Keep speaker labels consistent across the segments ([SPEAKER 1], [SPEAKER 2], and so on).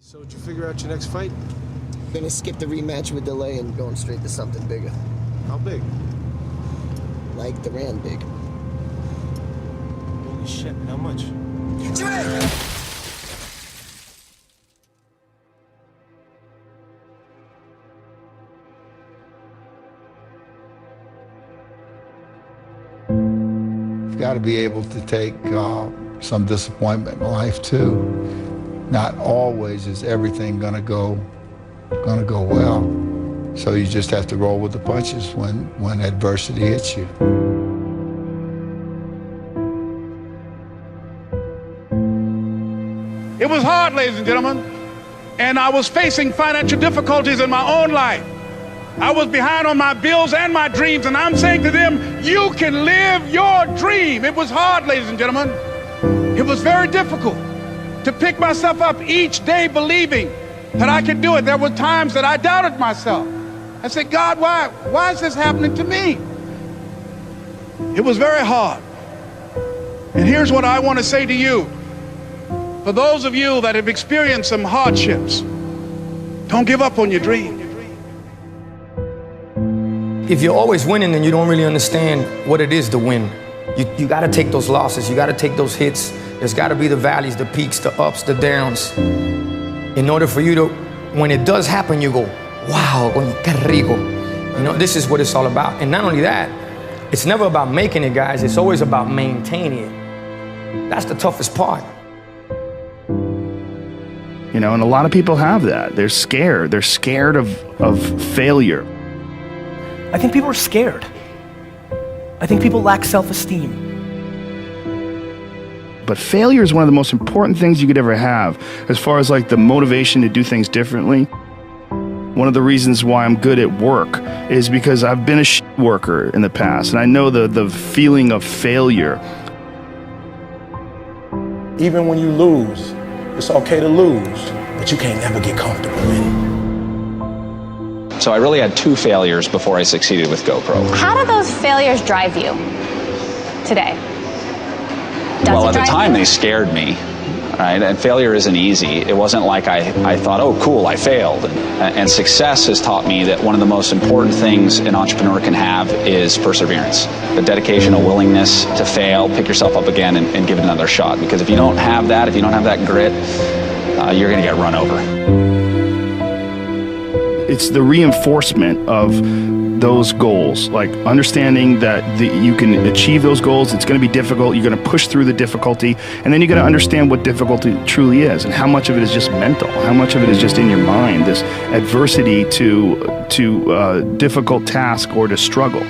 [SPEAKER 1] So did you figure out your next fight?
[SPEAKER 2] Gonna skip the rematch with delay and going straight to something bigger.
[SPEAKER 1] How big?
[SPEAKER 2] Like the Rand big.
[SPEAKER 1] Holy shit, how much?
[SPEAKER 3] You've got to be able to take some disappointment in life too. Not always is everything gonna go well. So you just have to roll with the punches when adversity hits you.
[SPEAKER 4] It was hard, ladies and gentlemen, and I was facing financial difficulties in my own life. I was behind on my bills and my dreams, and I'm saying to them, you can live your dream. It was hard, ladies and gentlemen. It was very difficult to pick myself up each day believing that I could do it. There were times that I doubted myself. I said, God, why is this happening to me? It was very hard. And here's what I want to say to you. For those of you that have experienced some hardships, don't give up on your dream.
[SPEAKER 5] If you're always winning, then you don't really understand what it is to win. You got to take those losses. You got to take those hits. There's got to be the valleys, the peaks, the ups, the downs. In order for you to, when it does happen, you go, wow, qué rico. You know, this is what it's all about. And not only that, it's never about making it, guys. It's always about maintaining it. That's the toughest part.
[SPEAKER 6] You know, and a lot of people have that. They're scared. They're scared of failure.
[SPEAKER 7] I think people are scared. I think people lack self-esteem.
[SPEAKER 6] But failure is one of the most important things you could ever have, as far as like the motivation to do things differently. One of the reasons why I'm good at work is because I've been a shit worker in the past, and I know the feeling of failure.
[SPEAKER 8] Even when you lose, it's okay to lose, but you can't never get comfortable in it.
[SPEAKER 9] So I really had 2 failures before I succeeded with GoPro.
[SPEAKER 10] How do those failures drive you today?
[SPEAKER 9] Well, at the time they scared me, right? And failure isn't easy. It wasn't like I thought, oh, cool, I failed. And success has taught me that one of the most important things an entrepreneur can have is perseverance. The dedication, a willingness to fail, pick yourself up again and give it another shot. Because if you don't have that, if you don't have that grit, you're gonna get run over.
[SPEAKER 6] It's the reinforcement of those goals, like understanding that you can achieve those goals. It's going to be difficult. You're going to push through the difficulty, and then you're going to understand what difficulty truly is and how much of it is just mental, how much of it is just in your mind, this adversity to difficult task or to struggle.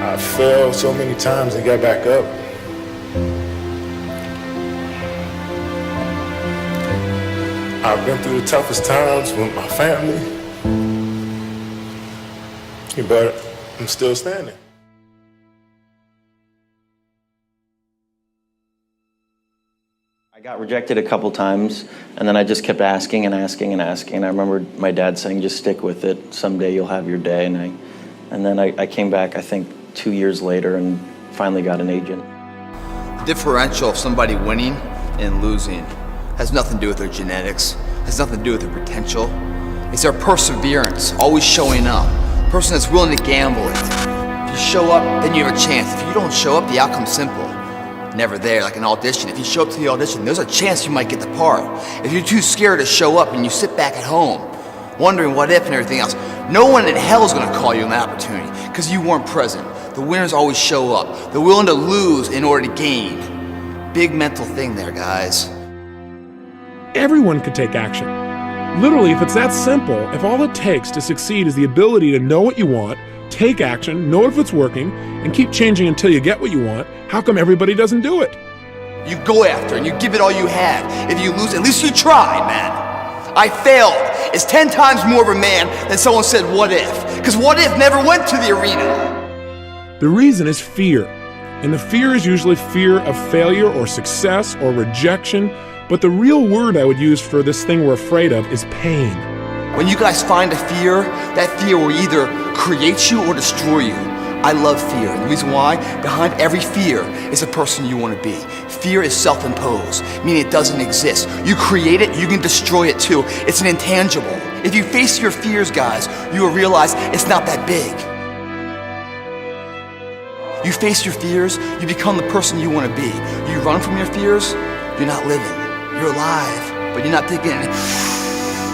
[SPEAKER 8] I fell so many times and got back up. I've been through the toughest times with my family, but I'm still standing.
[SPEAKER 11] I got rejected a couple times, and then I just kept asking and asking and asking. And I remember my dad saying, just stick with it. Someday you'll have your day. And then I came back, I think, 2 years later and finally got an agent.
[SPEAKER 12] The differential of somebody winning and losing has nothing to do with their genetics, has nothing to do with their potential. It's their perseverance, always showing up. The person that's willing to gamble it. If you show up, then you have a chance. If you don't show up, the outcome's simple. Never there, like an audition. If you show up to the audition, there's a chance you might get the part. If you're too scared to show up and you sit back at home, wondering what if and everything else, no one in hell is gonna call you an opportunity because you weren't present. The winners always show up. They're willing to lose in order to gain. Big mental thing there, guys.
[SPEAKER 13] Everyone could take action. Literally, if it's that simple, if all it takes to succeed is the ability to know what you want, take action, know if it's working, and keep changing until you get what you want, how come everybody doesn't do it?
[SPEAKER 12] You go after and you give it all you have. If you lose, at least you tried, man. I failed. It's 10 times more of a man than someone said, what if? Because what if never went to the arena.
[SPEAKER 13] The reason is fear. And the fear is usually fear of failure or success or rejection. But the real word I would use for this thing we're afraid of is pain.
[SPEAKER 12] When you guys find a fear, that fear will either create you or destroy you. I love fear, and the reason why, behind every fear is the person you want to be. Fear is self-imposed, meaning it doesn't exist. You create it, you can destroy it too. It's an intangible. If you face your fears, guys, you will realize it's not that big. You face your fears, you become the person you want to be. You run from your fears, you're not living. You're alive, but you're not taking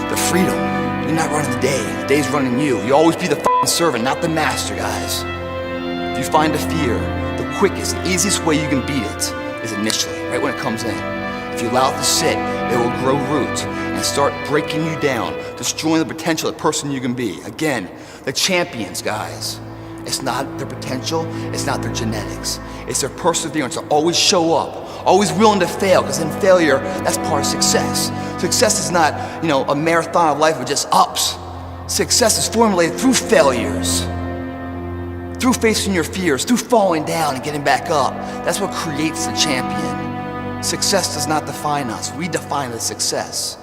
[SPEAKER 12] the freedom. You're not running the day. The day's running you. You always be the f***ing servant, not the master, guys. If you find a fear, the quickest, the easiest way you can beat it is initially, right when it comes in. If you allow it to sit, it will grow roots and start breaking you down, destroying the potential of the person you can be. Again, the champions, guys. It's not their potential, it's not their genetics. It's their perseverance to always show up, always willing to fail, because in failure, that's part of success. Success is not, a marathon of life with just ups. Success is formulated through failures, through facing your fears, through falling down and getting back up. That's what creates the champion. Success does not define us, we define the success.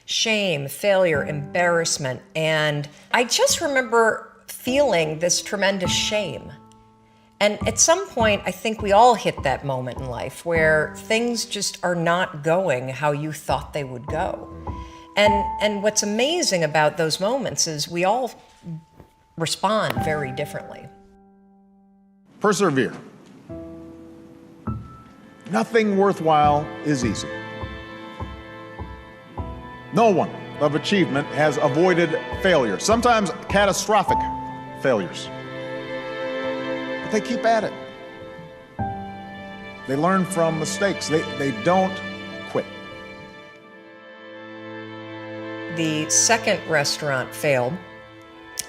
[SPEAKER 14] Shame, failure, embarrassment, and I just remember feeling this tremendous shame. And at some point, I think we all hit that moment in life where things just are not going how you thought they would go. And what's amazing about those moments is we all respond very differently.
[SPEAKER 15] Persevere. Nothing worthwhile is easy. No one of achievement has avoided failure, sometimes catastrophic failures. But they keep at it. They learn from mistakes. They don't quit.
[SPEAKER 14] The second restaurant failed,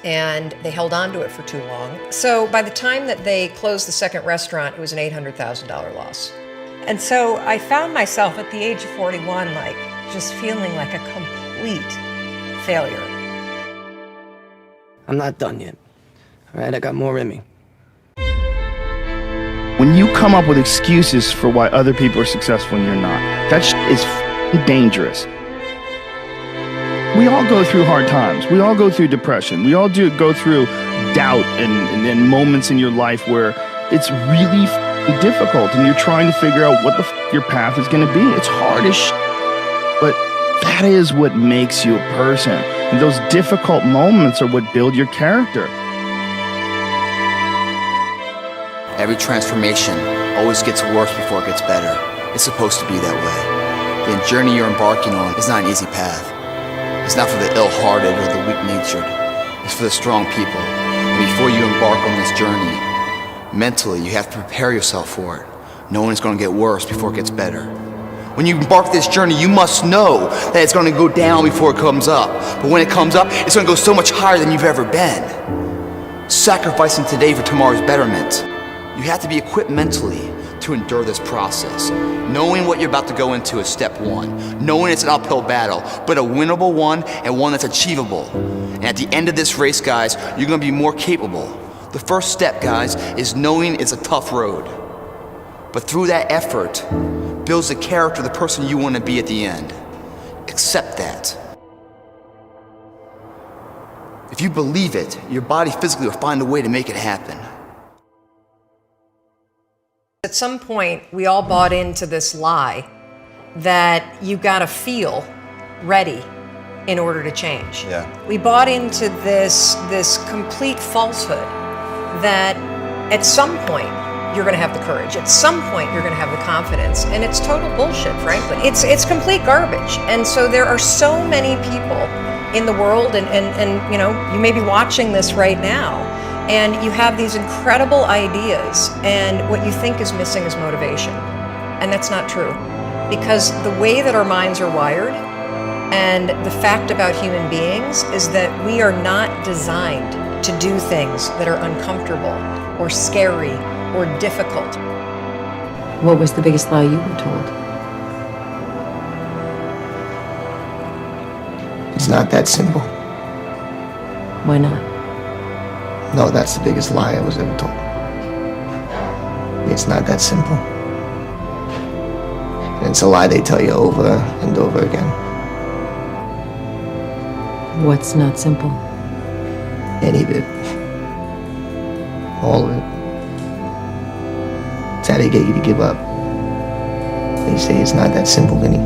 [SPEAKER 14] and they held on to it for too long. So by the time that they closed the second restaurant, it was an $800,000 loss. And so I found myself at the age of 41, just feeling like a complete failure.
[SPEAKER 5] I'm not done yet. All right, I got more in me.
[SPEAKER 6] When you come up with excuses for why other people are successful and you're not, that is dangerous. We all go through hard times. We all go through depression. We all go through doubt and moments in your life where it's really difficult and you're trying to figure out what your path is going to be. It's hard as shit. But that is what makes you a person. And those difficult moments are what build your character.
[SPEAKER 12] Every transformation always gets worse before it gets better. It's supposed to be that way. The journey you're embarking on is not an easy path. It's not for the ill-hearted or the weak-natured. It's for the strong people. And before you embark on this journey, mentally you have to prepare yourself for it, knowing it's going to get worse before it gets better. When you embark this journey, you must know that it's going to go down before it comes up. But when it comes up, it's going to go so much higher than you've ever been. Sacrificing today for tomorrow's betterment. You have to be equipped mentally to endure this process. Knowing what you're about to go into is step one. Knowing it's an uphill battle, but a winnable one and one that's achievable. And at the end of this race, guys, you're going to be more capable. The first step, guys, is knowing it's a tough road. But through that effort, builds the character, the person you want to be at the end. Accept that. If you believe it, your body physically will find a way to make it happen.
[SPEAKER 14] At some point, we all bought into this lie that you gotta feel ready in order to change.
[SPEAKER 12] Yeah.
[SPEAKER 14] We bought into this complete falsehood that at some point, you're gonna have the courage. At some point, you're gonna have the confidence. And it's total bullshit, frankly. It's complete garbage. And so there are so many people in the world, and you may be watching this right now, and you have these incredible ideas, and what you think is missing is motivation. And that's not true. Because the way that our minds are wired, and the fact about human beings, is that we are not designed to do things that are uncomfortable, or scary, or difficult.
[SPEAKER 16] What was the biggest lie you were told?
[SPEAKER 2] It's not that simple.
[SPEAKER 16] Why not?
[SPEAKER 2] No, that's the biggest lie I was ever told. It's not that simple. And it's a lie they tell you over and over again.
[SPEAKER 16] What's not simple?
[SPEAKER 2] Any of it. all of it. It's how they get you to give up. They say it's not that simple, Vinny.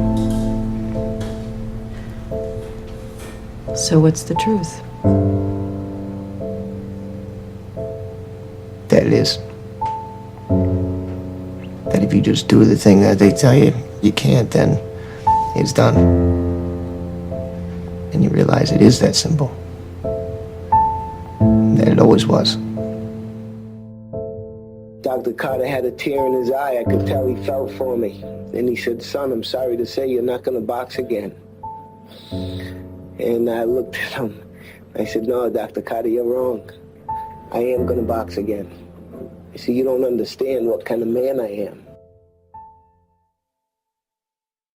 [SPEAKER 16] So what's the truth?
[SPEAKER 2] That it is. That if you just do the thing that they tell you you can't, then it's done. And you realize it is that simple. That it always was.
[SPEAKER 17] Dr. Carter had a tear in his eye. I could tell he felt for me. And he said, son, I'm sorry to say you're not going to box again. And I looked at him. I said, no, Dr. Carter, you're wrong. I am going to box again. You see, you don't understand what kind of man I am.